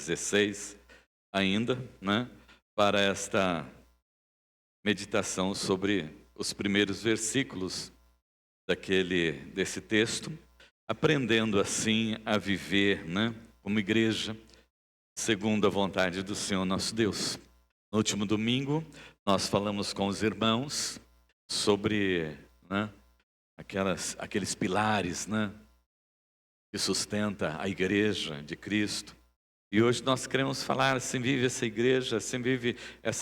16 ainda, né, para esta meditação sobre os primeiros versículos desse texto, aprendendo assim a viver, né, como igreja, segundo a vontade do Senhor nosso Deus. No último domingo, nós falamos com os irmãos sobre, né, aqueles pilares, né, que sustenta a igreja de Cristo. E hoje nós queremos falar assim vive essa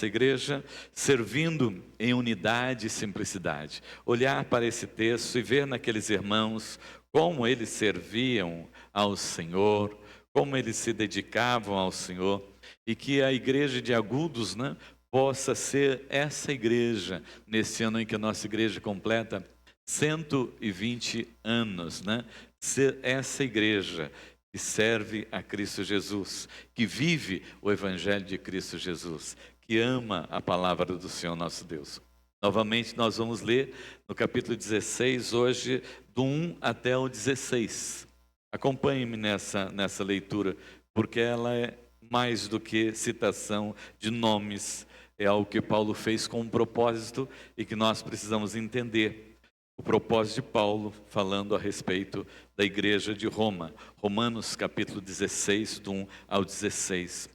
igreja servindo em unidade e simplicidade. Olhar para esse texto e ver naqueles irmãos como eles serviam ao Senhor, como eles se dedicavam ao Senhor, e que a igreja de Agudos, né, possa ser essa igreja nesse ano em que a nossa igreja completa 120 anos, né? Ser essa igreja que serve a Cristo Jesus, que vive o Evangelho de Cristo Jesus, que ama a palavra do Senhor nosso Deus. Novamente nós vamos ler no capítulo 16, hoje do 1 até o 16. Acompanhe-me nessa leitura, porque ela é mais do que citação de nomes, é algo que Paulo fez com um propósito e que nós precisamos entender. O propósito de Paulo falando a respeito da igreja de Roma. Romanos capítulo 16, do 1 ao 16.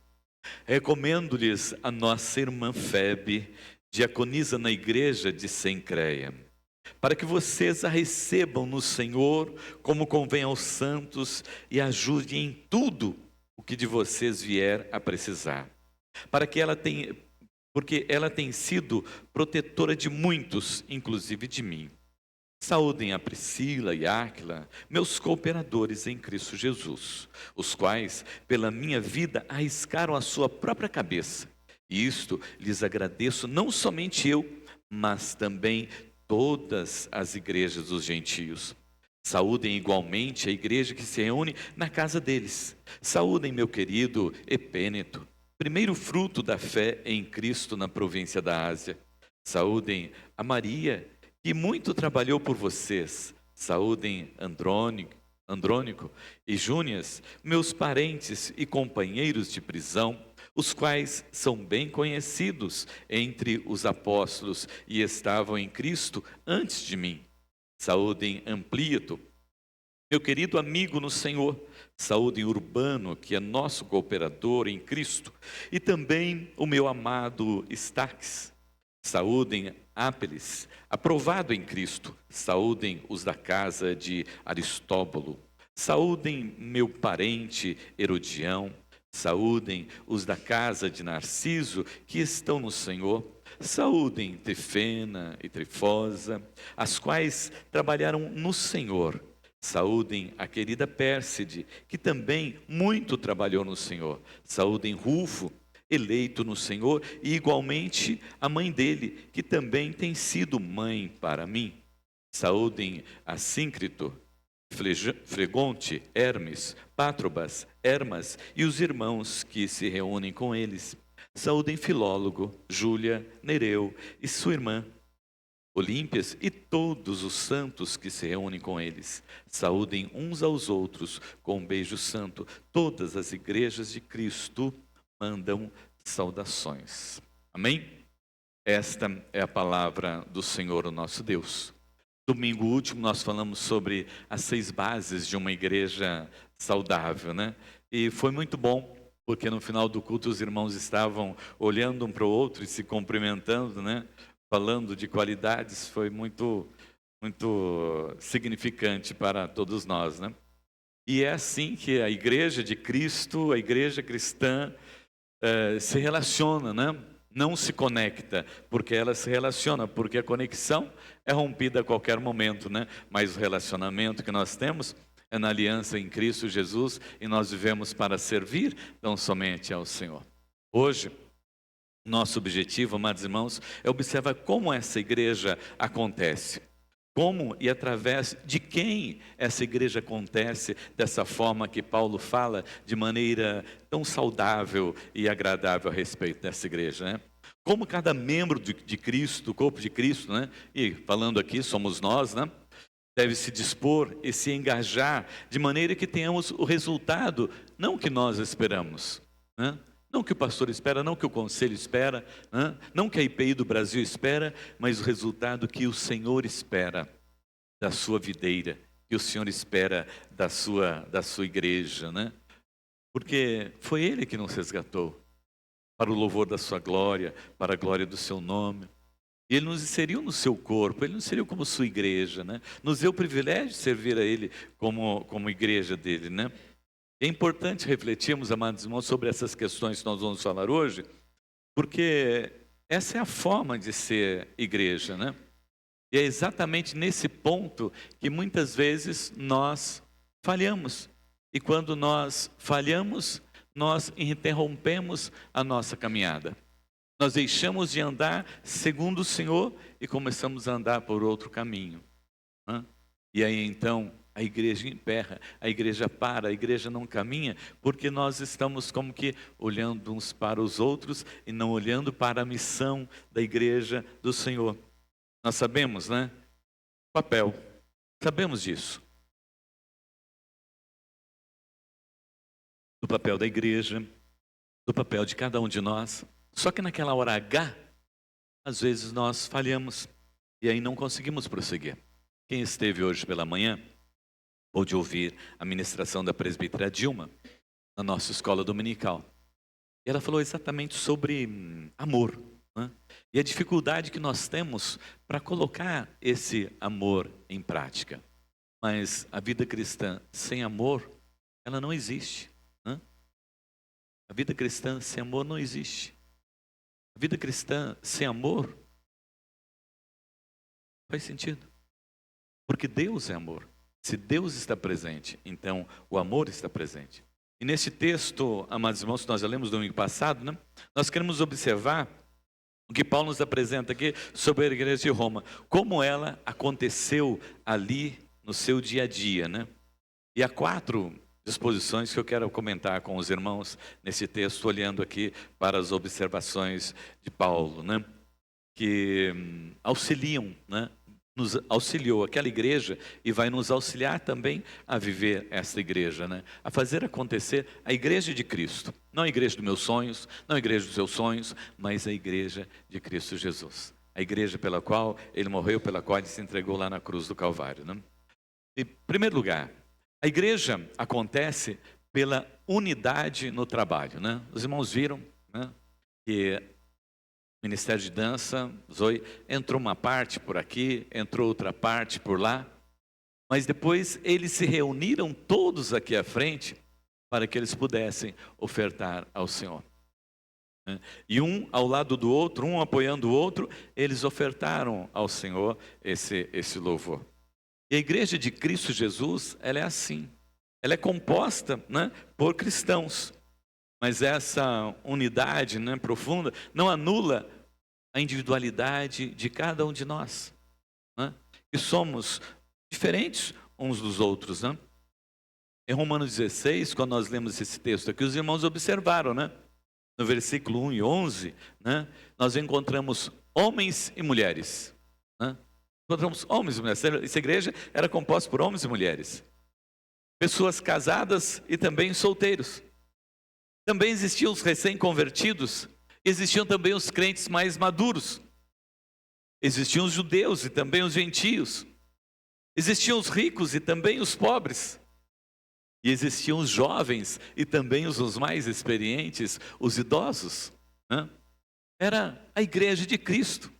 Recomendo-lhes a nossa irmã Febe, diaconisa na igreja de Cencreia, para que vocês a recebam no Senhor como convém aos santos e ajudem em tudo o que de vocês vier a precisar. Porque ela tem sido protetora de muitos, inclusive de mim. Saúdem a Priscila e Áquila, meus cooperadores em Cristo Jesus, os quais, pela minha vida, arriscaram a sua própria cabeça. E isto lhes agradeço, não somente eu, mas também todas as igrejas dos gentios. Saúdem igualmente a igreja que se reúne na casa deles. Saúdem meu querido Epêneto, primeiro fruto da fé em Cristo na província da Ásia. Saúdem a Maria, que muito trabalhou por vocês. Saúdem Andrônico e Júnias, meus parentes e companheiros de prisão, os quais são bem conhecidos entre os apóstolos e estavam em Cristo antes de mim. Saúdem Amplíato, meu querido amigo no Senhor. Saúdem Urbano, que é nosso cooperador em Cristo, e também o meu amado Estaques. Saúdem Ápeles, aprovado em Cristo. Saúdem os da casa de Aristóbulo. Saúdem meu parente Herodião. Saúdem os da casa de Narciso, que estão no Senhor. Saúdem Trifena e Trifosa, as quais trabalharam no Senhor. Saúdem a querida Pérside, que também muito trabalhou no Senhor. Saúdem Rufo, eleito no Senhor, e igualmente a mãe dele, que também tem sido mãe para mim. Saúdem Assíncrito, Fregonte, Hermes, Pátrobas, Hermas e os irmãos que se reúnem com eles. Saúdem Filólogo, Júlia, Nereu e sua irmã Olímpias e todos os santos que se reúnem com eles. Saúdem uns aos outros com um beijo santo. Todas as igrejas de Cristo mandam saudações. Amém? Esta é a palavra do Senhor, o nosso Deus. Domingo último nós falamos sobre as 6 bases de uma igreja saudável, né? E foi muito bom, porque no final do culto os irmãos estavam olhando um para o outro e se cumprimentando, né? Falando de qualidades, foi muito significante para todos nós, né? E é assim que a igreja de Cristo, a igreja cristã, se relaciona, né? Não se conecta, porque ela se relaciona, porque a conexão é rompida a qualquer momento, né? Mas o relacionamento que nós temos é na aliança em Cristo Jesus, e nós vivemos para servir, não somente ao Senhor. Hoje, nosso objetivo, amados irmãos, é observar como essa igreja acontece. Como e através de quem essa igreja acontece dessa forma que Paulo fala, de maneira tão saudável e agradável a respeito dessa igreja, né? Como cada membro de Cristo, do corpo de Cristo, né? E falando aqui, somos nós, né? Deve se dispor e se engajar de maneira que tenhamos o resultado, não que nós esperamos, né? Não que o pastor espera, não que o conselho espera, né? Não que a IPI do Brasil espera, mas o resultado que o Senhor espera da sua videira, que o Senhor espera da sua igreja, né? Porque foi Ele que nos resgatou, para o louvor da sua glória, para a glória do seu nome. E Ele nos inseriu no seu corpo, Ele nos inseriu como sua igreja, né? Nos deu o privilégio de servir a Ele como igreja dele, né? É importante refletirmos, amados irmãos, sobre essas questões que nós vamos falar hoje, porque essa é a forma de ser igreja, né? E é exatamente nesse ponto que muitas vezes nós falhamos. E quando nós falhamos, nós interrompemos a nossa caminhada. Nós deixamos de andar segundo o Senhor e começamos a andar por outro caminho, né? E aí então a igreja emperra, a igreja para, a igreja não caminha, porque nós estamos como que olhando uns para os outros e não olhando para a missão da igreja do Senhor. Nós sabemos, né? Papel, sabemos disso. Do papel da igreja, do papel de cada um de nós. Só que naquela hora H, às vezes nós falhamos e aí não conseguimos prosseguir. Quem esteve hoje pela manhã pôde ouvir a ministração da presbítera Dilma na nossa escola dominical. E ela falou exatamente sobre amor, né? E a dificuldade que nós temos para colocar esse amor em prática. Mas a vida cristã sem amor, ela não existe, né? A vida cristã sem amor não existe. A vida cristã sem amor faz sentido. Porque Deus é amor. Se Deus está presente, então o amor está presente. E nesse texto, amados irmãos, que nós já lemos no domingo passado, né? Nós queremos observar o que Paulo nos apresenta aqui sobre a igreja de Roma. Como ela aconteceu ali no seu dia a dia, né? E há 4 disposições que eu quero comentar com os irmãos nesse texto, olhando aqui para as observações de Paulo, né? Que auxiliam, né? Nos auxiliou aquela igreja e vai nos auxiliar também a viver essa igreja, né? A fazer acontecer a igreja de Cristo. Não a igreja dos meus sonhos, não a igreja dos seus sonhos, mas a igreja de Cristo Jesus. A igreja pela qual Ele morreu, pela qual Ele se entregou lá na cruz do Calvário, né? Em primeiro lugar, a igreja acontece pela unidade no trabalho, né? Os irmãos viram, né, que Ministério de Dança, Zoe, entrou uma parte por aqui, entrou outra parte por lá, mas depois eles se reuniram todos aqui à frente para que eles pudessem ofertar ao Senhor. E um ao lado do outro, um apoiando o outro, eles ofertaram ao Senhor esse louvor. E a igreja de Cristo Jesus, ela é assim. Ela é composta, né, por cristãos. Mas essa unidade, né, profunda não anula a individualidade de cada um de nós, né? E somos diferentes uns dos outros, né? Em Romanos 16, quando nós lemos esse texto aqui, os irmãos observaram, né? No versículo 1 e 11, né, nós encontramos homens e mulheres, né? Encontramos homens e mulheres. Essa igreja era composta por homens e mulheres. Pessoas casadas e também solteiros. Também existiam os recém-convertidos, existiam também os crentes mais maduros. Existiam os judeus e também os gentios. Existiam os ricos e também os pobres. E existiam os jovens e também os mais experientes, os idosos, né? Era a igreja de Cristo,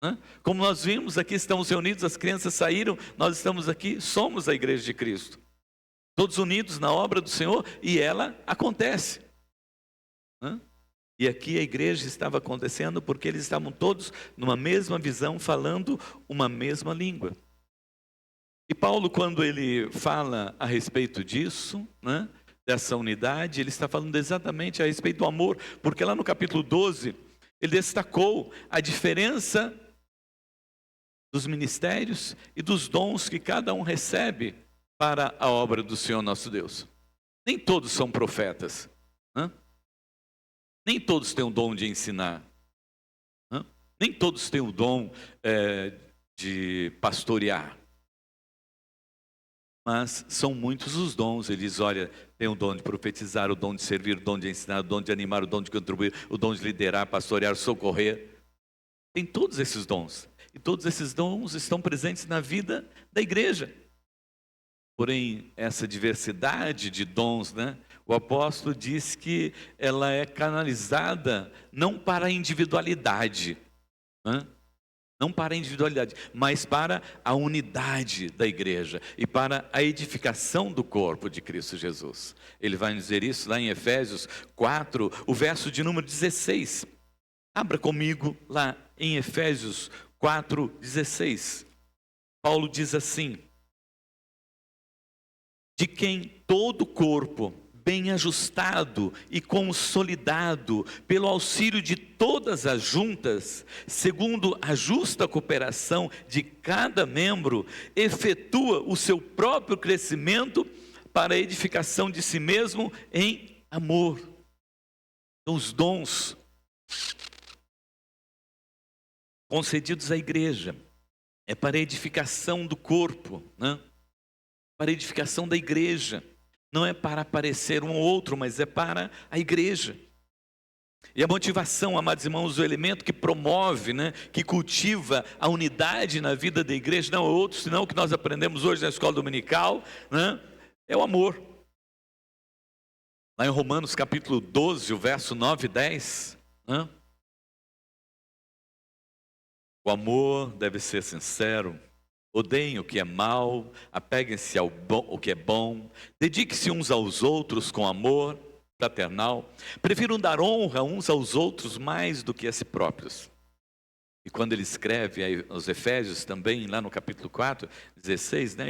né? Como nós vimos aqui, estamos reunidos, as crianças saíram, nós estamos aqui, somos a igreja de Cristo. Todos unidos na obra do Senhor e ela acontece, né? E aqui a igreja estava acontecendo porque eles estavam todos numa mesma visão, falando uma mesma língua. E Paulo, quando ele fala a respeito disso, né, dessa unidade, ele está falando exatamente a respeito do amor, porque lá no capítulo 12, ele destacou a diferença dos ministérios e dos dons que cada um recebe para a obra do Senhor nosso Deus. Nem todos são profetas, né? Nem todos têm o dom de ensinar, né? Nem todos têm o dom de pastorear. mas são muitos os dons. Ele diz, olha, tem o dom de profetizar, o dom de servir, o dom de ensinar, o dom de animar, o dom de contribuir, o dom de liderar, pastorear, socorrer. Tem todos esses dons. E todos esses dons estão presentes na vida da igreja. Porém, essa diversidade de dons, né? O apóstolo diz que ela é canalizada não para a individualidade, né? Não para a individualidade, mas para a unidade da igreja e para a edificação do corpo de Cristo Jesus. Ele vai dizer isso lá em Efésios 4, o verso de número 16. Abra comigo lá em Efésios 4:16. Paulo diz assim: de quem todo o corpo, bem ajustado e consolidado pelo auxílio de todas as juntas, segundo a justa cooperação de cada membro, efetua o seu próprio crescimento para a edificação de si mesmo em amor. Então, os dons concedidos à igreja é para a edificação do corpo, né? Para a edificação da igreja. Não é para aparecer um ou outro, mas é para a igreja. E a motivação, amados irmãos, o elemento que promove, né, que cultiva a unidade na vida da igreja, não é outro, senão o que nós aprendemos hoje na escola dominical, né, é o amor. Lá em Romanos capítulo 12, o verso 9 e 10, né, o amor deve ser sincero. Odeiem o que é mal, apeguem-se ao que é bom, dediquem-se uns aos outros com amor fraternal, prefiram dar honra uns aos outros mais do que a si próprios. E quando ele escreve aos Efésios também, lá no capítulo 4, 16, né,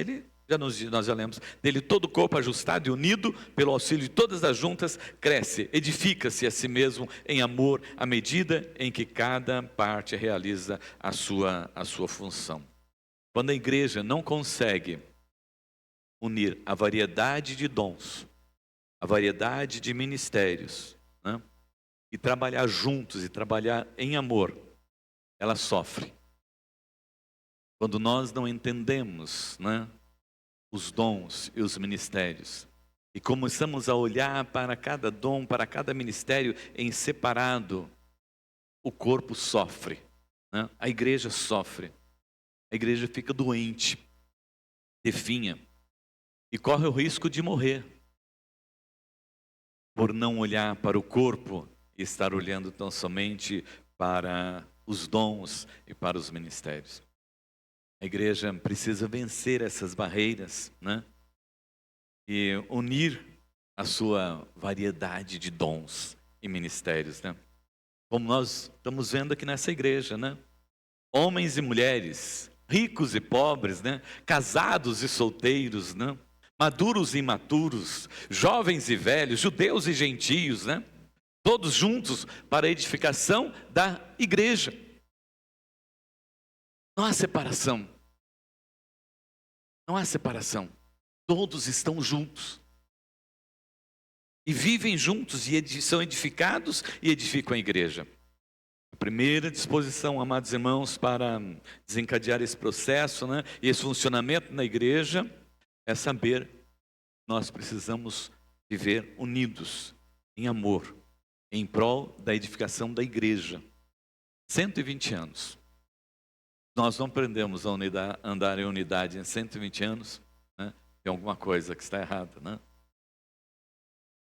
nós já lemos, dele todo o corpo ajustado e unido pelo auxílio de todas as juntas, cresce, edifica-se a si mesmo em amor, à medida em que cada parte realiza a sua função. Quando a igreja não consegue unir a variedade de dons, a variedade de ministérios, né, e trabalhar juntos e trabalhar em amor, ela sofre. Quando nós não entendemos, né, os dons e os ministérios, e começamos a olhar para cada dom, para cada ministério em separado, o corpo sofre, né, a igreja sofre. A igreja fica doente, definha, e corre o risco de morrer, por não olhar para o corpo e estar olhando tão somente para os dons e para os ministérios. A igreja precisa vencer essas barreiras, né? E unir a sua variedade de dons e ministérios, né? Como nós estamos vendo aqui nessa igreja, né? Homens e mulheres, ricos e pobres, né? Casados e solteiros, né? Maduros e imaturos, jovens e velhos, judeus e gentios, né? Todos juntos para a edificação da igreja. Não há separação. Não há separação. Todos estão juntos. E vivem juntos e são edificados e edificam a igreja. A primeira disposição, amados irmãos, para desencadear esse processo, né, e esse funcionamento na igreja, é saber que nós precisamos viver unidos, em amor, em prol da edificação da igreja. 120 anos. Nós não aprendemos a andar em unidade em 120 anos, né? Tem alguma coisa que está errada, né?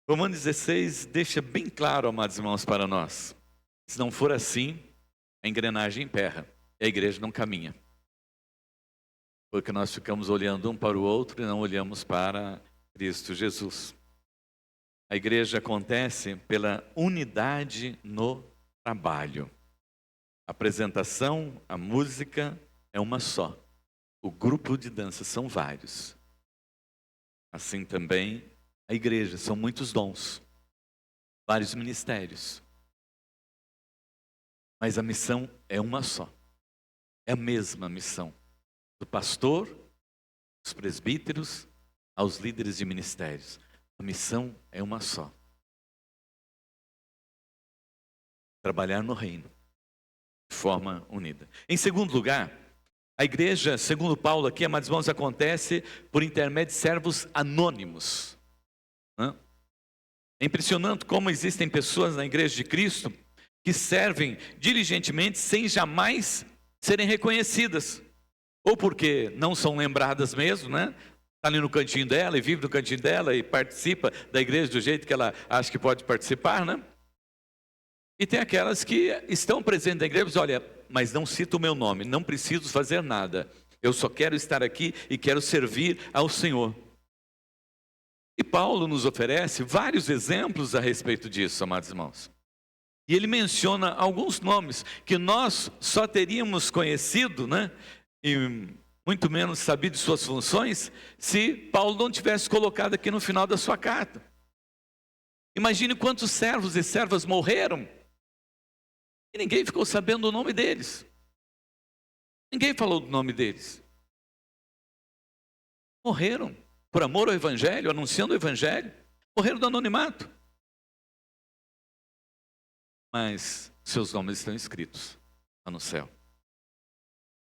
Romanos 16 deixa bem claro, amados irmãos, para nós. Se não for assim, a engrenagem emperra e a igreja não caminha. Porque nós ficamos olhando um para o outro e não olhamos para Cristo Jesus. A igreja acontece pela unidade no trabalho. A apresentação, a música é uma só. O grupo de dança são vários. Assim também a igreja, são muitos dons, vários ministérios. Mas a missão é uma só. É a mesma missão. Do pastor, dos presbíteros, aos líderes de ministérios. A missão é uma só. Trabalhar no reino, de forma unida. Em segundo lugar, A igreja, segundo Paulo aqui, amados irmãos, acontece por intermédio de servos anônimos. É impressionante como existem pessoas na igreja de Cristo que servem diligentemente sem jamais serem reconhecidas. Ou porque não são lembradas mesmo, né? Está ali no cantinho dela e vive no cantinho dela e participa da igreja do jeito que ela acha que pode participar, né? E tem aquelas que estão presentes na igreja e dizem, olha, mas não cita o meu nome, não preciso fazer nada. Eu só quero estar aqui e quero servir ao Senhor. E Paulo nos oferece vários exemplos a respeito disso, amados irmãos. E ele menciona alguns nomes que nós só teríamos conhecido, né? E muito menos sabido de suas funções, se Paulo não tivesse colocado aqui no final da sua carta. Imagine quantos servos e servas morreram e ninguém ficou sabendo o nome deles. Ninguém falou do nome deles. Morreram por amor ao Evangelho, anunciando o Evangelho. Morreram do anonimato. Mas seus nomes estão escritos lá no céu.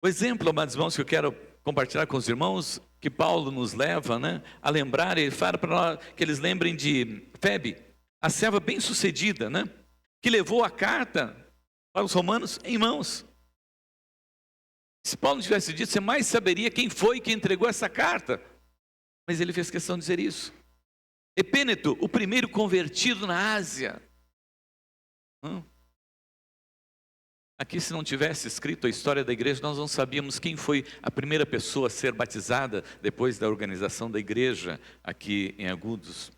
O exemplo, amados irmãos, que eu quero compartilhar com os irmãos, que Paulo nos leva, né, a lembrar, ele fala para nós que eles lembrem de Febe, a serva bem-sucedida, né, que levou a carta para os romanos em mãos. Se Paulo não tivesse dito, você mais saberia quem foi que entregou essa carta. Mas ele fez questão de dizer isso. Epêneto, o primeiro convertido na Ásia. Aqui, se não tivesse escrito a história da igreja, nós não sabíamos quem foi a primeira pessoa a ser batizada depois da organização da igreja aqui em Agudos.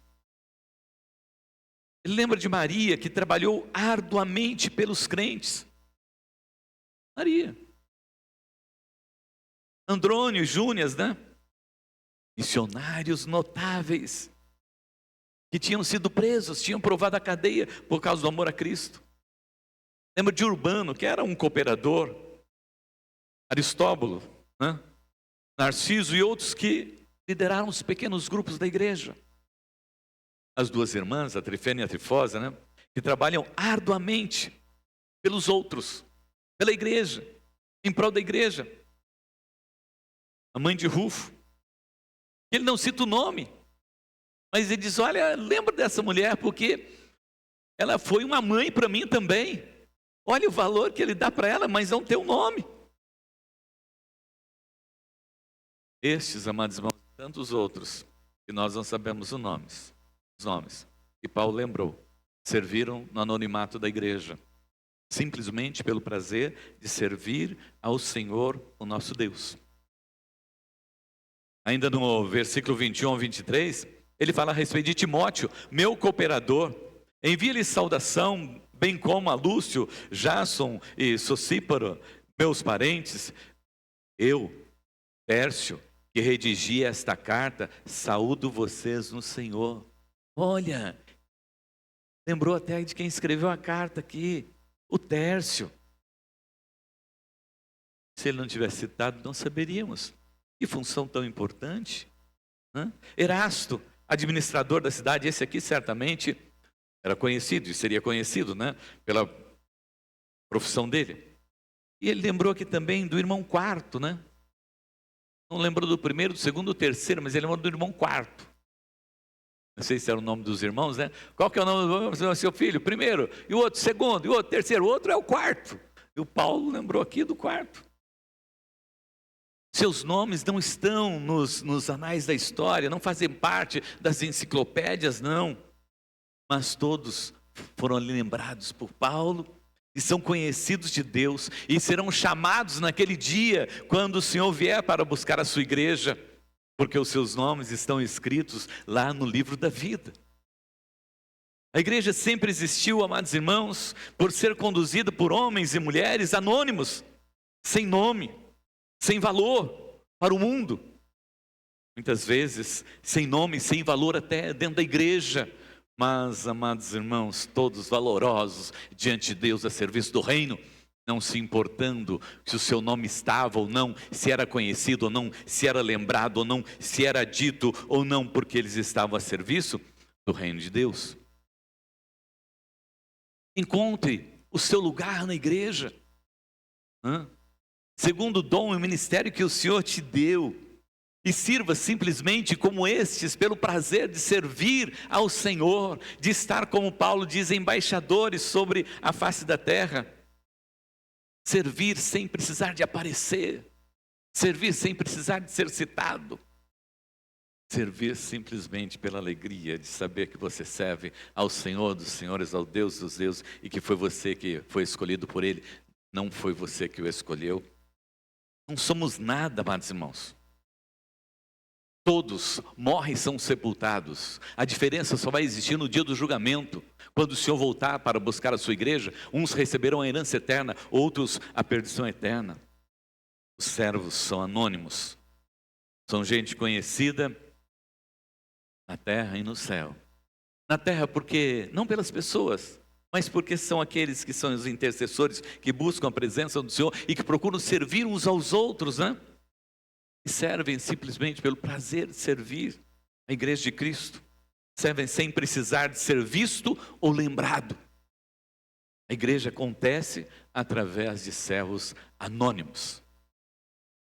Ele lembra de Maria, que trabalhou arduamente pelos crentes. Maria. Andrônio e Júnias, né? Missionários notáveis, que tinham sido presos, tinham provado a cadeia por causa do amor a Cristo. Lembra de Urbano, que era um cooperador, Aristóbulo, né? Narciso e outros que lideraram os pequenos grupos da igreja. As duas irmãs, a Trifena e a Trifosa, né? Que trabalham arduamente pelos outros, pela igreja, em prol da igreja. A mãe de Rufo, ele não cita o nome, mas ele diz, olha, lembra dessa mulher, porque ela foi uma mãe para mim também. Olha o valor que ele dá para ela, mas não tem o nome. Estes, amados irmãos, tantos outros, que nós não sabemos os nomes, que Paulo lembrou, serviram no anonimato da igreja, simplesmente pelo prazer de servir ao Senhor, o nosso Deus. Ainda no versículo 21 ao 23, ele fala a respeito de Timóteo, meu cooperador, envia-lhe saudação, bem como a Lúcio, Jasson e Sosíparo, meus parentes. Eu, Tércio, que redigi esta carta, saúdo vocês no Senhor. Olha, lembrou até de quem escreveu a carta aqui, o Tércio. Se ele não tivesse citado, não saberíamos. Que função tão importante, né? Erasto, administrador da cidade, esse aqui certamente era conhecido e seria conhecido, né, pela profissão dele. E ele lembrou aqui também do irmão Quarto, né? Não lembrou do primeiro, do segundo, do terceiro, mas ele lembrou do irmão Quarto. Não sei se era o nome dos irmãos, né? Qual que é o nome do seu filho? Primeiro, e o outro segundo, e o outro terceiro, o outro é o quarto. E o Paulo lembrou aqui do quarto. Seus nomes não estão nos anais da história, não fazem parte das enciclopédias, não. Mas todos foram lembrados por Paulo e são conhecidos de Deus e serão chamados naquele dia, quando o Senhor vier para buscar a sua igreja, porque os seus nomes estão escritos lá no livro da vida. A igreja sempre existiu, amados irmãos, por ser conduzida por homens e mulheres anônimos, sem nome, sem valor para o mundo. Muitas vezes sem nome, sem valor até dentro da igreja. Mas, amados irmãos, todos valorosos diante de Deus a serviço do reino, não se importando se o seu nome estava ou não, se era conhecido ou não, se era lembrado ou não, se era dito ou não, porque eles estavam a serviço do reino de Deus. Encontre o seu lugar na igreja. segundo o dom e o ministério que o Senhor te deu. E sirva simplesmente como estes, pelo prazer de servir ao Senhor, de estar, como Paulo diz, embaixadores sobre a face da terra. Servir sem precisar de aparecer, servir sem precisar de ser citado, servir simplesmente pela alegria de saber que você serve ao Senhor dos senhores, ao Deus dos deuses, e que foi você que foi escolhido por Ele, não foi você que o escolheu. Não somos nada, amados irmãos. Todos morrem e são sepultados. A diferença só vai existir no dia do julgamento, quando o Senhor voltar para buscar a sua igreja. Uns receberão a herança eterna, outros a perdição eterna. Os servos são anônimos, são gente conhecida na terra e no céu. Na terra porque, não pelas pessoas, mas porque são aqueles que são os intercessores, que buscam a presença do Senhor e que procuram servir uns aos outros, né? E servem simplesmente pelo prazer de servir a igreja de Cristo. Servem sem precisar de ser visto ou lembrado. A igreja acontece através de servos anônimos.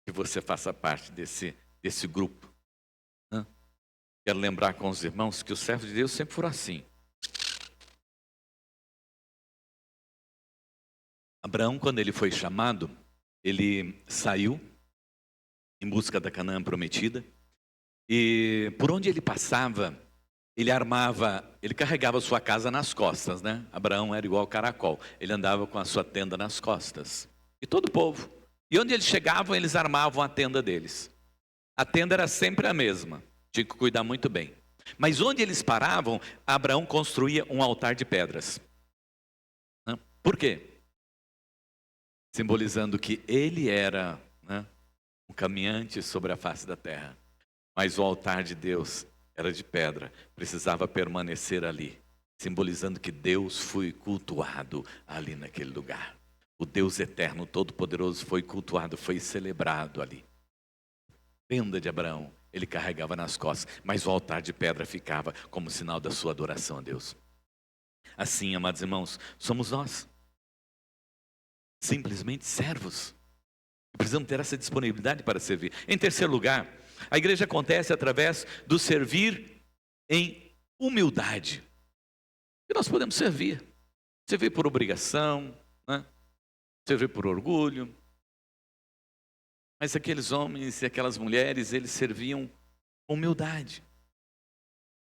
Que você faça parte desse grupo, né? Quero lembrar com os irmãos que os servos de Deus sempre foram assim. Abraão, quando ele foi chamado, ele saiu em busca da Canaã prometida, e por onde ele passava, ele carregava sua casa nas costas, né? Abraão era igual caracol, ele andava com a sua tenda nas costas, e todo o povo, e onde eles chegavam, eles armavam a tenda deles. A tenda era sempre a mesma, tinha que cuidar muito bem, mas onde eles paravam, Abraão construía um altar de pedras, né? Por quê? Simbolizando que ele era, né, um caminhante sobre a face da terra, mas o altar de Deus era de pedra, precisava permanecer ali, simbolizando que Deus foi cultuado ali naquele lugar. O Deus eterno, todo-poderoso foi cultuado, foi celebrado ali. Tenda de Abraão, ele carregava nas costas, mas o altar de pedra ficava como sinal da sua adoração a Deus. Assim, amados irmãos, somos nós, simplesmente servos. Precisamos ter essa disponibilidade para servir. Em terceiro lugar, a igreja acontece através do servir em humildade. E nós podemos servir. Servir por obrigação, né? Servir por orgulho. Mas aqueles homens e aquelas mulheres, eles serviam com humildade.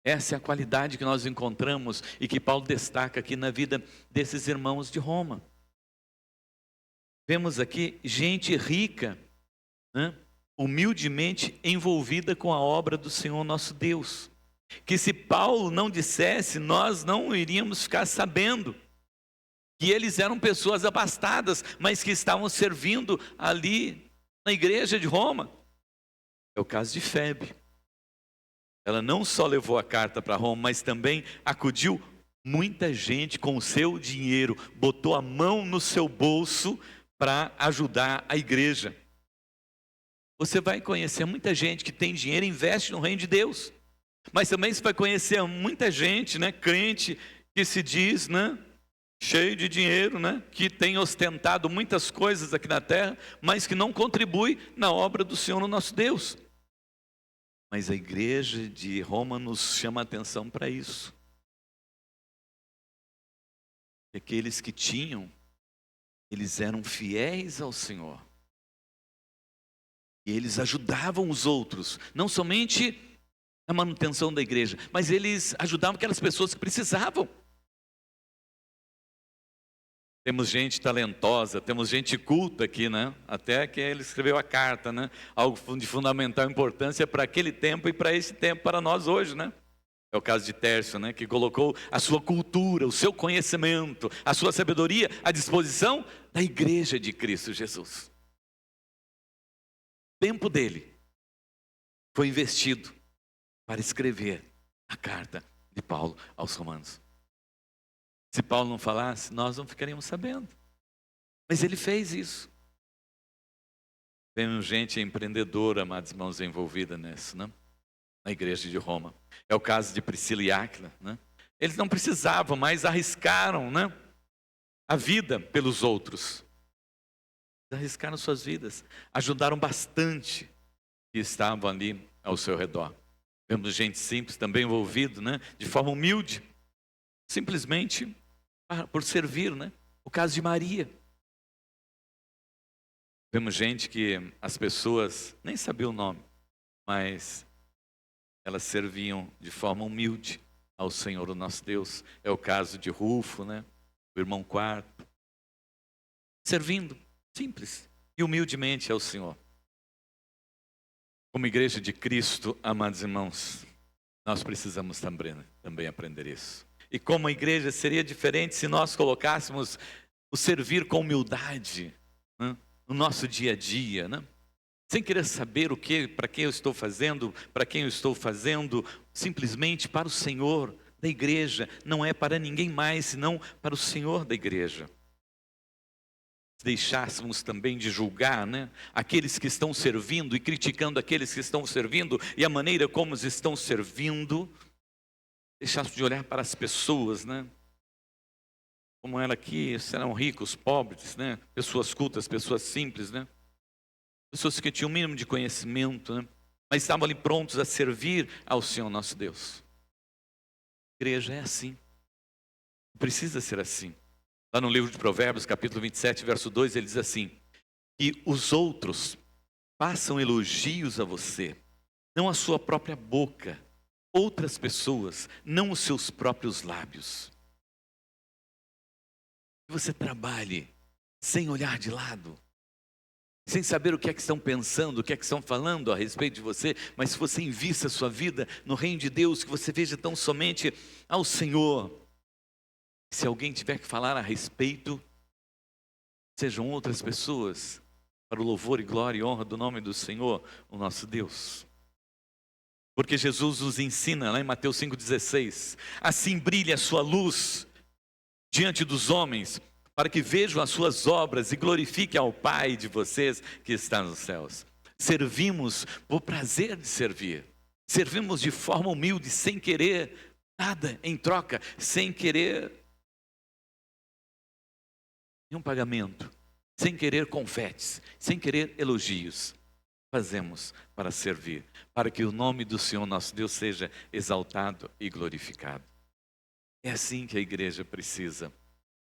Essa é a qualidade que nós encontramos e que Paulo destaca aqui na vida desses irmãos de Roma. Vemos aqui gente rica, né, humildemente envolvida com a obra do Senhor nosso Deus. Que se Paulo não dissesse, nós não iríamos ficar sabendo que eles eram pessoas abastadas, mas que estavam servindo ali na igreja de Roma. É o caso de Febe. Ela não só levou a carta para Roma, mas também acudiu muita gente com o seu dinheiro, botou a mão no seu bolso para ajudar a igreja. Você vai conhecer muita gente que tem dinheiro e investe no reino de Deus. Mas também você vai conhecer muita gente, né, crente, que se diz, né, cheio de dinheiro, né, que tem ostentado muitas coisas aqui na terra, mas que não contribui na obra do Senhor, no nosso Deus. Mas a igreja de Roma nos chama a atenção para isso. Aqueles que tinham, eles eram fiéis ao Senhor. E eles ajudavam os outros, não somente na manutenção da igreja, mas eles ajudavam aquelas pessoas que precisavam. Temos gente talentosa, temos gente culta aqui, né? Até que ele escreveu a carta, né? Algo de fundamental importância para aquele tempo e para esse tempo, para nós hoje, né? É o caso de Tércio, né? Que colocou a sua cultura, o seu conhecimento, a sua sabedoria à disposição da igreja de Cristo Jesus. O tempo dele foi investido para escrever a carta de Paulo aos Romanos. Se Paulo não falasse, nós não ficaríamos sabendo. Mas ele fez isso. Tem gente empreendedora, amados irmãos, envolvida nisso, né? Na igreja de Roma. É o caso de Priscila e Áquila, né? Eles não precisavam, mas arriscaram, né, a vida pelos outros. arriscaram suas vidas, ajudaram bastante que estavam ali ao seu redor. Vemos gente simples também envolvido, né? De forma humilde, simplesmente por servir, né? O caso de Maria. Vemos gente que as pessoas nem sabiam o nome, mas elas serviam de forma humilde ao Senhor, o nosso Deus. É o caso de Rufo, né? O irmão Quarto. Servindo, simples e humildemente ao Senhor. Como igreja de Cristo, amados irmãos, nós precisamos também aprender isso. E como a igreja seria diferente se nós colocássemos o servir com humildade, né, no nosso dia a dia, né? Sem querer saber o que, para quem eu estou fazendo, para quem eu estou fazendo, simplesmente para o Senhor da igreja, não é para ninguém mais, senão para o Senhor da igreja. Se deixássemos também de julgar, né, aqueles que estão servindo e criticando aqueles que estão servindo e a maneira como eles estão servindo, deixássemos de olhar para as pessoas, né, como ela aqui, serão ricos, pobres, né, pessoas cultas, pessoas simples, né, pessoas que tinham o mínimo de conhecimento, né, mas estavam ali prontos a servir ao Senhor nosso Deus. A igreja é assim, precisa ser assim. Lá no livro de Provérbios, capítulo 27, verso 2, ele diz assim: que os outros façam elogios a você, não a sua própria boca, outras pessoas, não os seus próprios lábios. Que você trabalhe sem olhar de lado, sem saber o que é que estão pensando, o que é que estão falando a respeito de você, mas se você invista a sua vida no reino de Deus, que você veja tão somente ao Senhor. Se alguém tiver que falar a respeito, sejam outras pessoas, para o louvor e glória e honra do nome do Senhor, o nosso Deus. Porque Jesus nos ensina, lá em Mateus 5,16, assim brilhe a sua luz diante dos homens, para que vejam as suas obras e glorifiquem ao Pai de vocês que está nos céus. Servimos por prazer de servir, servimos de forma humilde, sem querer nada em troca, sem querer nenhum pagamento, sem querer confetes, sem querer elogios. Fazemos para servir, para que o nome do Senhor nosso Deus seja exaltado e glorificado. É assim que a igreja precisa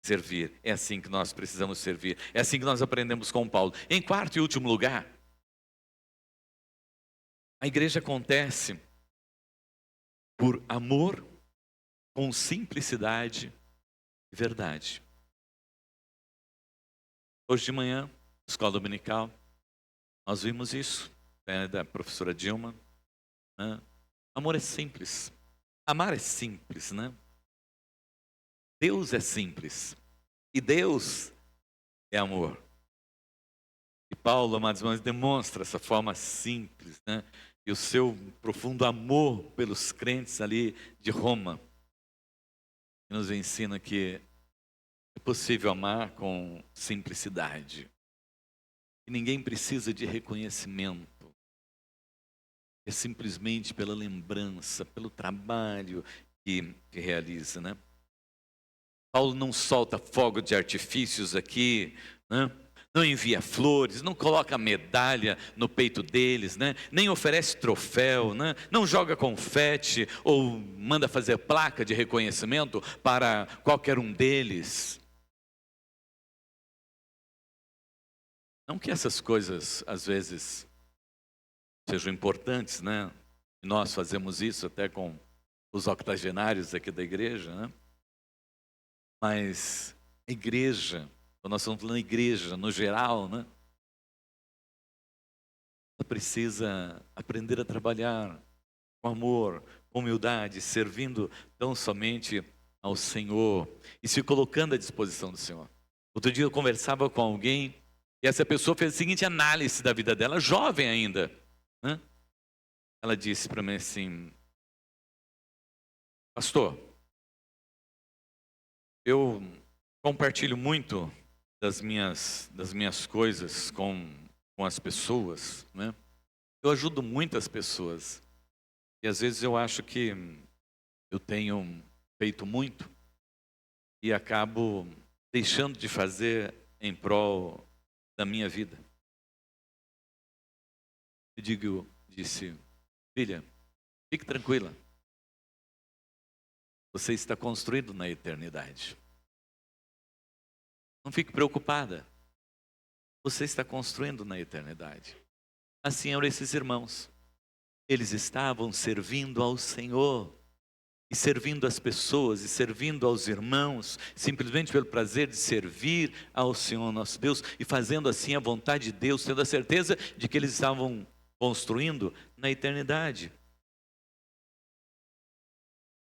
servir, é assim que nós precisamos servir, é assim que nós aprendemos com Paulo. Em quarto e último lugar, a igreja acontece por amor, com simplicidade e verdade. Hoje de manhã, escola dominical, nós vimos isso, né, da professora Dilma, né? Amor é simples, amar é simples, né? Deus é simples e Deus é amor. E Paulo, amados irmãos, demonstra essa forma simples, né? E o seu profundo amor pelos crentes ali de Roma, que nos ensina que é possível amar com simplicidade. E ninguém precisa de reconhecimento. É simplesmente pela lembrança, pelo trabalho que realiza, né? Paulo não solta fogo de artifícios aqui, né? Não envia flores, não coloca medalha no peito deles, né? Nem oferece troféu, né? Não joga confete ou manda fazer placa de reconhecimento para qualquer um deles. Não que essas coisas às vezes sejam importantes, né? Nós fazemos isso até com os octogenários aqui da igreja, né? Mas a igreja, quando nós estamos falando igreja no geral, né? Ela precisa aprender a trabalhar com amor, com humildade, servindo tão somente ao Senhor e se colocando à disposição do Senhor. Outro dia eu conversava com alguém e essa pessoa fez a seguinte análise da vida dela, jovem ainda, né? Ela disse para mim assim: pastor, eu compartilho muito das minhas coisas com as pessoas, né? Eu ajudo muitas pessoas e às vezes eu acho que eu tenho feito muito e acabo deixando de fazer em prol da minha vida. Eu disse, filha, fique tranquila. Você está construindo na eternidade. Não fique preocupada. Você está construindo na eternidade. Assim eram esses irmãos. Eles estavam servindo ao Senhor. E servindo as pessoas, e servindo aos irmãos, simplesmente pelo prazer de servir ao Senhor nosso Deus, e fazendo assim a vontade de Deus, tendo a certeza de que eles estavam construindo na eternidade.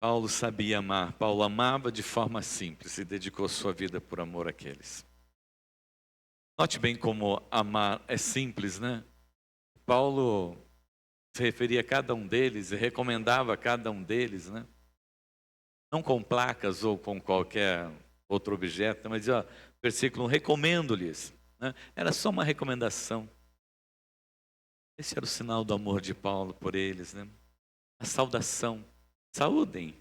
Paulo sabia amar, Paulo amava de forma simples, e dedicou sua vida por amor àqueles. Note bem como amar é simples, né? Paulo se referia a cada um deles, e recomendava a cada um deles, né? Não com placas ou com qualquer outro objeto, mas versículo 1, recomendo-lhes. Né? Era só uma recomendação. Esse era o sinal do amor de Paulo por eles. Né? A saudação. Saúdem.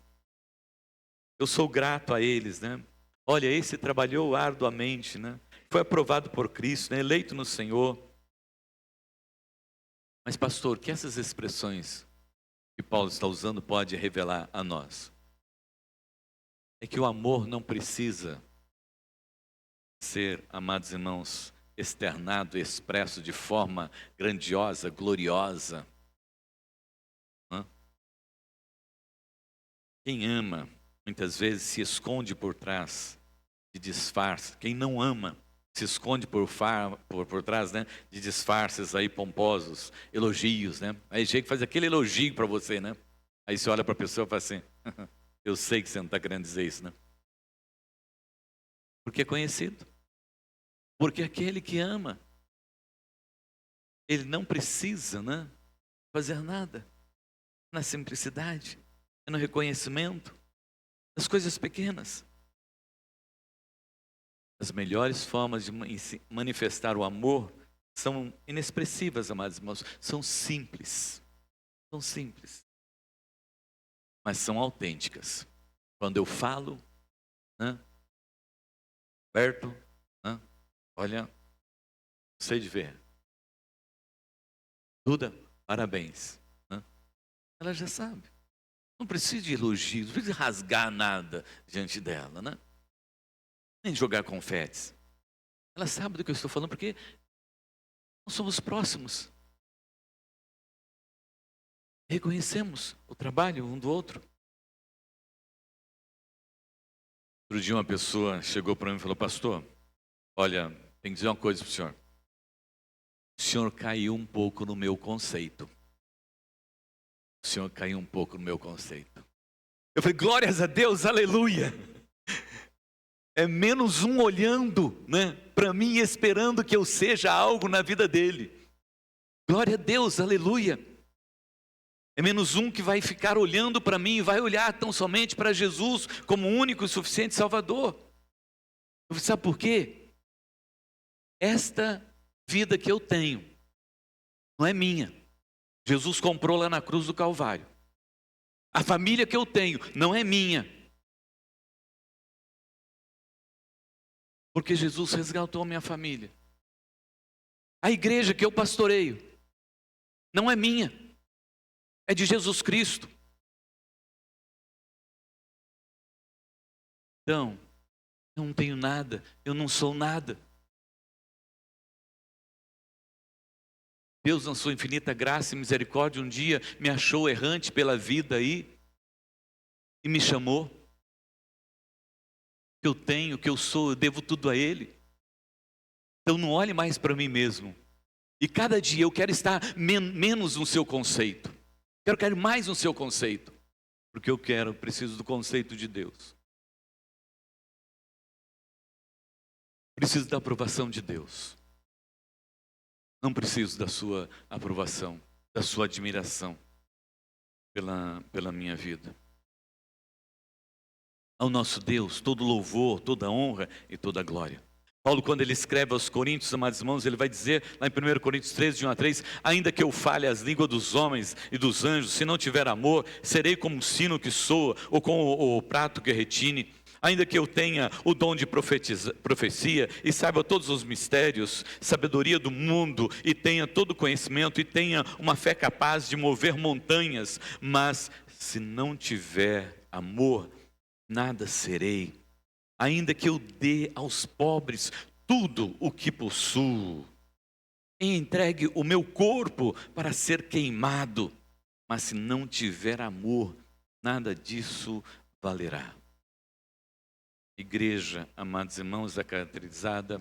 Eu sou grato a eles. Né? Olha, esse trabalhou arduamente. Né? Foi aprovado por Cristo, né? Eleito no Senhor. Mas pastor, que essas expressões que Paulo está usando pode revelar a nós? É que o amor não precisa ser, amados irmãos, externado, expresso de forma grandiosa, gloriosa. Quem ama, muitas vezes se esconde por trás de disfarce. Quem não ama, se esconde por trás, né, de disfarces aí pomposos, elogios, né? Aí chega e faz aquele elogio para você, né? Aí você olha para a pessoa e fala assim... Eu sei que você não está querendo dizer isso, né? Porque é conhecido. Porque aquele que ama, ele não precisa, né, fazer nada. Na simplicidade, no reconhecimento, nas coisas pequenas. As melhores formas de manifestar o amor são inexpressivas, amados irmãos. São simples. São simples. Mas são autênticas. Quando eu falo, né, perto, né, olha, sei de ver. Duda, parabéns. Né? Ela já sabe. Não precisa de elogios, não precisa rasgar nada diante dela, né? Nem de jogar confetes. Ela sabe do que eu estou falando, porque nós somos próximos. Reconhecemos o trabalho um do outro. Outro dia uma pessoa chegou para mim e falou, pastor, olha, tem que dizer uma coisa para o senhor. O senhor caiu um pouco no meu conceito. O senhor caiu um pouco no meu conceito. Eu falei, glórias a Deus, aleluia. É menos um olhando, né, para mim, esperando que eu seja algo na vida dele. Glória a Deus, aleluia. É menos um que vai ficar olhando para mim e vai olhar tão somente para Jesus como único e suficiente Salvador. Sabe por quê? Esta vida que eu tenho não é minha. Jesus comprou lá na cruz do Calvário. A família que eu tenho não é minha. Porque Jesus resgatou a minha família. A igreja que eu pastoreio não é minha. É de Jesus Cristo. Então, eu não tenho nada, eu não sou nada. Deus, na sua infinita graça e misericórdia, um dia me achou errante pela vida aí e me chamou. O que eu tenho, o que eu sou, eu devo tudo a Ele. Então não olhe mais para mim mesmo. E cada dia eu quero estar menos no seu conceito. Quero mais no seu conceito. Porque eu preciso do conceito de Deus. Preciso da aprovação de Deus. Não preciso da sua aprovação, da sua admiração pela minha vida. Ao nosso Deus, todo louvor, toda honra e toda glória. Paulo, quando ele escreve aos Coríntios, amados irmãos, ele vai dizer, lá em 1 Coríntios 13, de 1 a 3, ainda que eu fale as línguas dos homens e dos anjos, se não tiver amor, serei como um sino que soa, ou como o prato que retine. ainda que eu tenha o dom de profecia e saiba todos os mistérios, sabedoria do mundo e tenha todo o conhecimento e tenha uma fé capaz de mover montanhas, mas se não tiver amor, nada serei. Ainda que eu dê aos pobres tudo o que possuo, e entregue o meu corpo para ser queimado, mas se não tiver amor, nada disso valerá. Igreja, amados irmãos, é caracterizada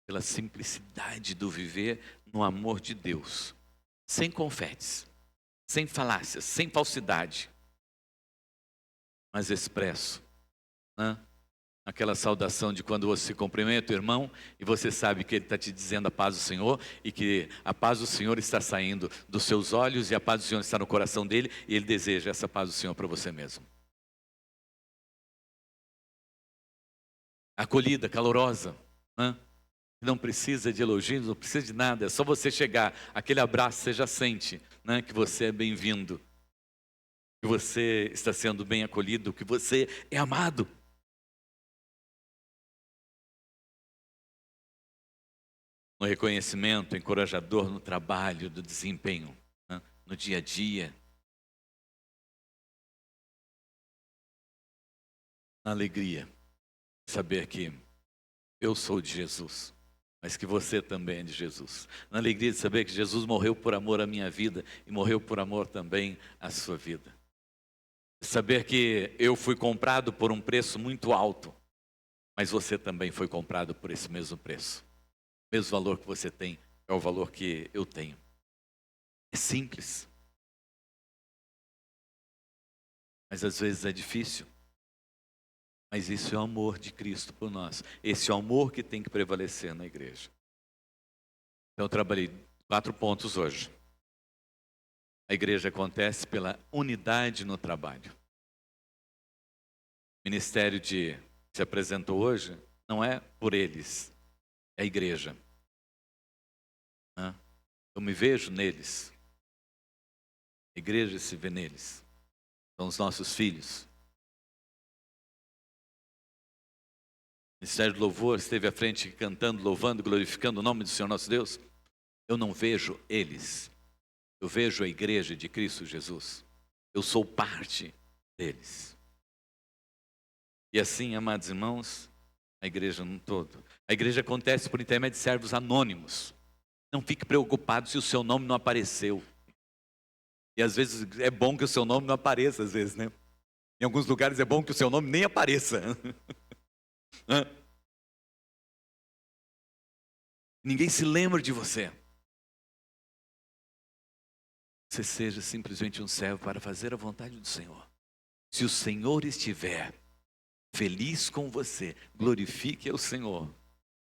pela simplicidade do viver no amor de Deus, sem confetes, sem falácias, sem falsidade, mas expresso, né? Aquela saudação de quando você cumprimenta o irmão e você sabe que ele está te dizendo a paz do Senhor e que a paz do Senhor está saindo dos seus olhos e a paz do Senhor está no coração dele e ele deseja essa paz do Senhor para você mesmo. Acolhida, calorosa, né? Não precisa de elogios, não precisa de nada, é só você chegar, aquele abraço você já sente, né? Que você é bem-vindo, que você está sendo bem acolhido, que você é amado. No reconhecimento, encorajador no trabalho, do desempenho, né? No dia a dia, na alegria, saber que eu sou de Jesus, mas que você também é de Jesus. Na alegria de saber que Jesus morreu por amor à minha vida e morreu por amor também à sua vida. Saber que eu fui comprado por um preço muito alto, mas você também foi comprado por esse mesmo preço. O mesmo valor que você tem é o valor que eu tenho. É simples, mas às vezes é difícil. Mas isso é o amor de Cristo por nós. Esse é o amor que tem que prevalecer na igreja. Então eu trabalhei 4 pontos hoje. A igreja acontece pela unidade no trabalho. O ministério que se apresentou hoje não é por eles, é a igreja. Eu me vejo neles. A igreja se vê neles. São os nossos filhos. O ministério do louvor esteve à frente cantando, louvando, glorificando o nome do Senhor nosso Deus. Eu não vejo eles. Eu vejo a igreja de Cristo Jesus. Eu sou parte deles. E assim, amados irmãos, a igreja no todo. A igreja acontece por intermédio de servos anônimos. Não fique preocupado se o seu nome não apareceu. E às vezes é bom que o seu nome não apareça, às vezes, né? Em alguns lugares é bom que o seu nome nem apareça. Ninguém se lembra de você. Você seja simplesmente um servo para fazer a vontade do Senhor. Se o Senhor estiver feliz com você, glorifique ao Senhor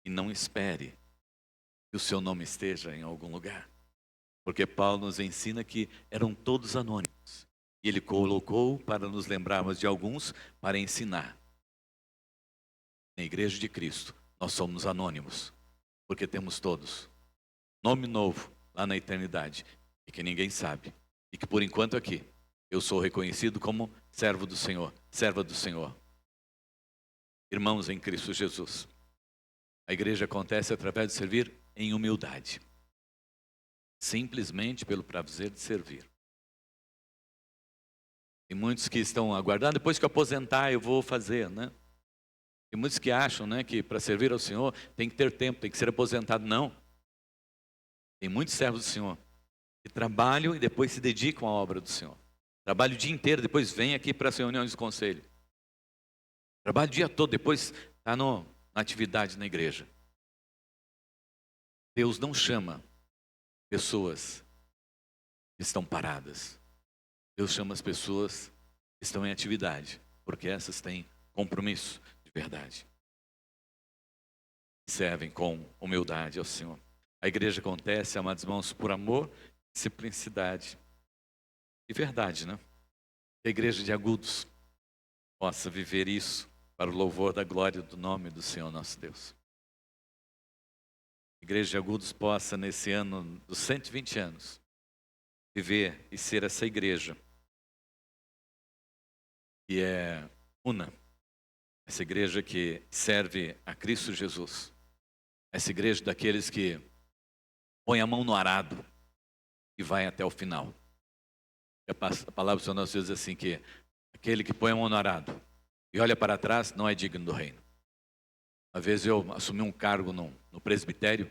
e não espere que o seu nome esteja em algum lugar. Porque Paulo nos ensina que eram todos anônimos. E ele colocou para nos lembrarmos de alguns para ensinar. Na igreja de Cristo, nós somos anônimos, porque temos todos nome novo lá na eternidade e que ninguém sabe. E que por enquanto aqui, eu sou reconhecido como servo do Senhor, serva do Senhor. Irmãos em Cristo Jesus. A igreja acontece através de servir em humildade. Simplesmente pelo prazer de servir. Tem muitos que estão aguardando, depois que eu aposentar eu vou fazer, né? Tem muitos que acham, né, que para servir ao Senhor tem que ter tempo, tem que ser aposentado. Não. Tem muitos servos do Senhor que trabalham e depois se dedicam à obra do Senhor. Trabalham o dia inteiro, depois vem aqui para as reuniões do conselho. Trabalha o dia todo, depois está na atividade na igreja. Deus não chama pessoas que estão paradas. Deus chama as pessoas que estão em atividade, porque essas têm compromisso de verdade. Servem com humildade ao Senhor. A igreja acontece, amados irmãos, por amor, simplicidade e verdade, né? Que a igreja de Agudos possa viver isso para o louvor da glória do nome do Senhor nosso Deus. A igreja de Agudos possa, nesse ano dos 120 anos, viver e ser essa igreja que é una, essa igreja que serve a Cristo Jesus, essa igreja daqueles que põe a mão no arado e vai até o final. A palavra do Senhor nosso Deus diz assim, que aquele que põe a mão no arado e olha para trás não é digno do reino. Uma vez eu assumi um cargo no presbitério,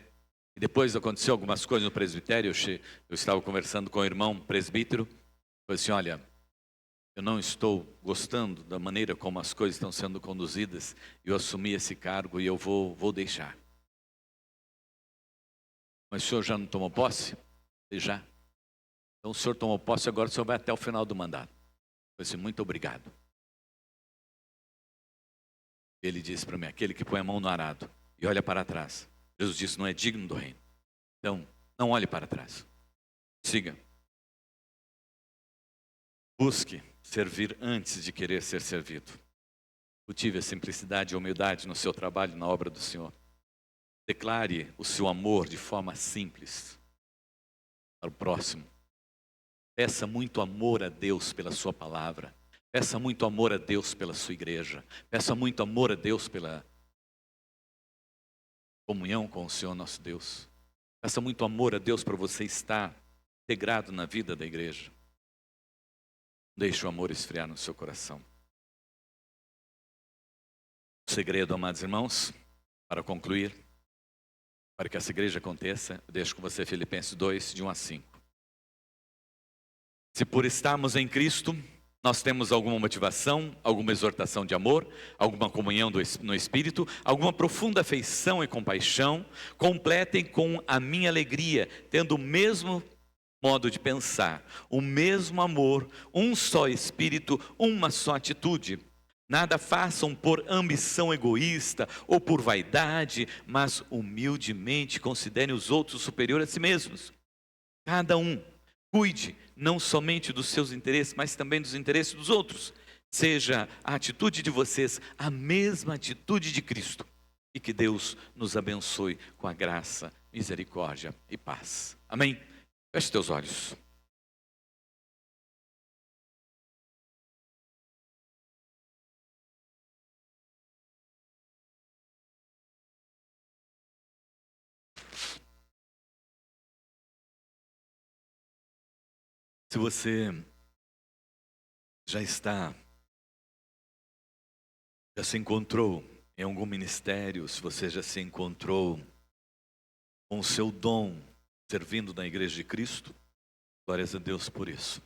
e depois aconteceu algumas coisas no presbitério, eu estava conversando com o irmão presbítero, falei assim, olha, eu não estou gostando da maneira como as coisas estão sendo conduzidas, eu assumi esse cargo e eu vou deixar. Mas o senhor já não tomou posse? Eu já. Então o senhor tomou posse, agora o senhor vai até o final do mandato. Eu disse, muito obrigado. Ele disse para mim, aquele que põe a mão no arado e olha para trás, Jesus disse, não é digno do reino. Então, não olhe para trás. Siga. Busque servir antes de querer ser servido. Cultive a simplicidade e a humildade no seu trabalho, na obra do Senhor. Declare o seu amor de forma simples para o próximo. Peça muito amor a Deus pela sua palavra. Peça muito amor a Deus pela sua igreja. Peça muito amor a Deus pela comunhão com o Senhor nosso Deus. Peça muito amor a Deus para você estar integrado na vida da igreja. Deixe o amor esfriar no seu coração. O segredo, amados irmãos, para concluir, para que essa igreja aconteça, eu deixo com você Filipenses 2, de 1 a 5. Se por estarmos em Cristo, nós temos alguma motivação, alguma exortação de amor, alguma comunhão no Espírito, alguma profunda afeição e compaixão, completem com a minha alegria, tendo o mesmo modo de pensar, o mesmo amor, um só Espírito, uma só atitude. Nada façam por ambição egoísta ou por vaidade, mas humildemente considerem os outros superiores a si mesmos. Cada um cuide não somente dos seus interesses, mas também dos interesses dos outros. Seja a atitude de vocês a mesma atitude de Cristo. E que Deus nos abençoe com a graça, misericórdia e paz. Amém? Feche teus olhos. Se você já se encontrou em algum ministério, se você já se encontrou com o seu dom servindo na igreja de Cristo, glórias a Deus por isso.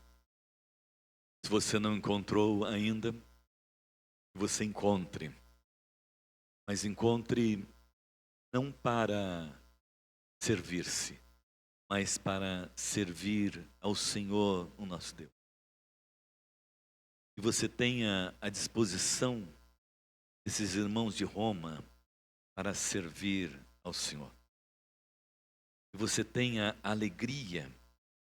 Se você não encontrou ainda, que você encontre, mas encontre não para servir-se, mas para servir ao Senhor, o nosso Deus. Que você tenha a disposição desses irmãos de Roma para servir ao Senhor. Que você tenha a alegria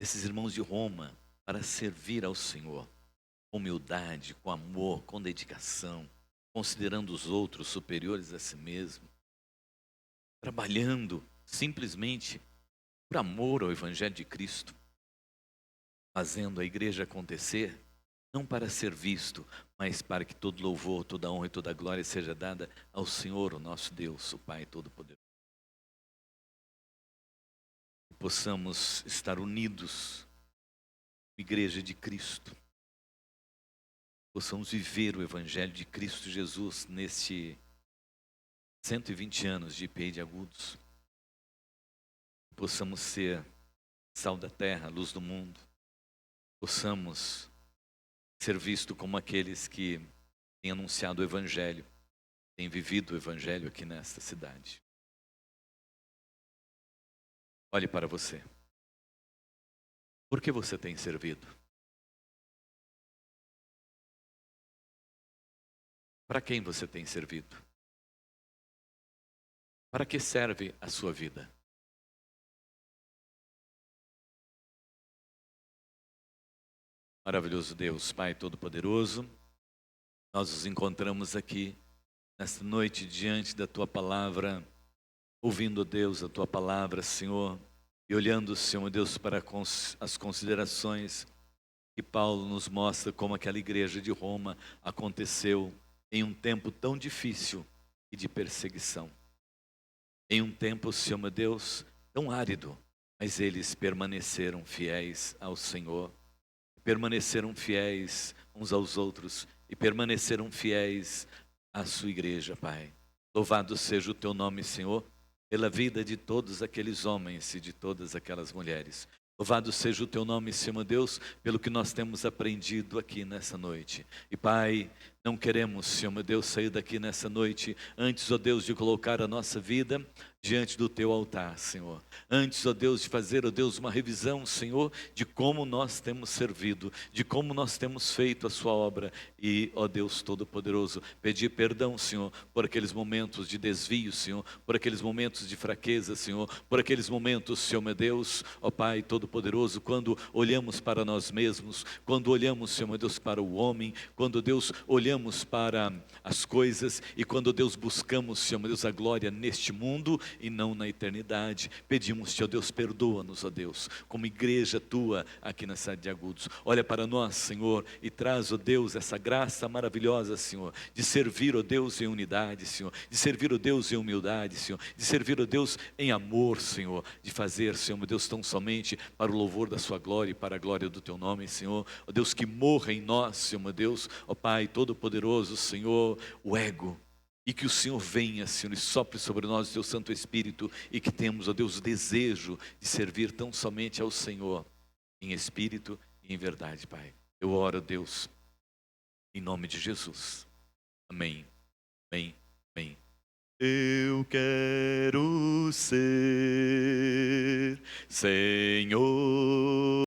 desses irmãos de Roma para servir ao Senhor, com humildade, com amor, com dedicação, considerando os outros superiores a si mesmo, trabalhando simplesmente por amor ao Evangelho de Cristo, fazendo a igreja acontecer, não para ser visto, mas para que todo louvor, toda honra e toda glória seja dada ao Senhor, o nosso Deus, o Pai Todo-Poderoso. Possamos estar unidos, igreja de Cristo, possamos viver o Evangelho de Cristo Jesus neste 120 anos de IPI de Agudos, possamos ser sal da terra, luz do mundo, possamos ser vistos como aqueles que têm anunciado o Evangelho, têm vivido o Evangelho aqui nesta cidade. Olhe para você. Por que você tem servido? Para quem você tem servido? Para que serve a sua vida? Maravilhoso Deus, Pai Todo-Poderoso, nós nos encontramos aqui nesta noite diante da Tua Palavra, ouvindo, Deus, a Tua Palavra, Senhor, e olhando, Senhor Deus, para as considerações que Paulo nos mostra como aquela igreja de Roma aconteceu em um tempo tão difícil e de perseguição. Em um tempo, Senhor meu Deus, tão árido, mas eles permaneceram fiéis ao Senhor, permaneceram fiéis uns aos outros e permaneceram fiéis à sua igreja, Pai. Louvado seja o teu nome, Senhor, pela vida de todos aqueles homens e de todas aquelas mulheres. Louvado seja o teu nome, Senhor meu Deus, pelo que nós temos aprendido aqui nessa noite. E Pai, não queremos, Senhor meu Deus, sair daqui nessa noite antes, ó Deus, de colocar a nossa vida diante do teu altar, Senhor. Antes, ó Deus, de fazer, ó Deus, uma revisão, Senhor, de como nós temos servido, de como nós temos feito a sua obra. E, ó Deus Todo-Poderoso, pedir perdão, Senhor, por aqueles momentos de desvio, Senhor, por aqueles momentos de fraqueza, Senhor, por aqueles momentos, Senhor meu Deus, ó Pai Todo-Poderoso, quando olhamos para nós mesmos, quando olhamos, Senhor meu Deus, para o homem, quando, Deus, olhamos para as coisas e quando, Deus, buscamos, Senhor meu Deus, a glória neste mundo e não na eternidade. Pedimos-te, ó Deus, perdoa-nos, ó Deus, como igreja tua aqui na cidade de Agudos. Olha para nós, Senhor, e traz, ó Deus, essa graça maravilhosa, Senhor, de servir, ó Deus, em unidade, Senhor, de servir, ó Deus, em humildade, Senhor, de servir, ó Deus, em amor, Senhor, de fazer, Senhor, meu Deus, tão somente para o louvor da sua glória e para a glória do teu nome, Senhor. Ó Deus, que morra em nós, Senhor, meu Deus, ó Pai Todo-Poderoso, Senhor, o ego. E que o Senhor venha, Senhor, e sopre sobre nós o teu Santo Espírito e que temos, ó Deus, o desejo de servir tão somente ao Senhor, em espírito e em verdade, Pai. Eu oro, Deus, em nome de Jesus. Amém. Amém. Amém. Eu quero ser Senhor.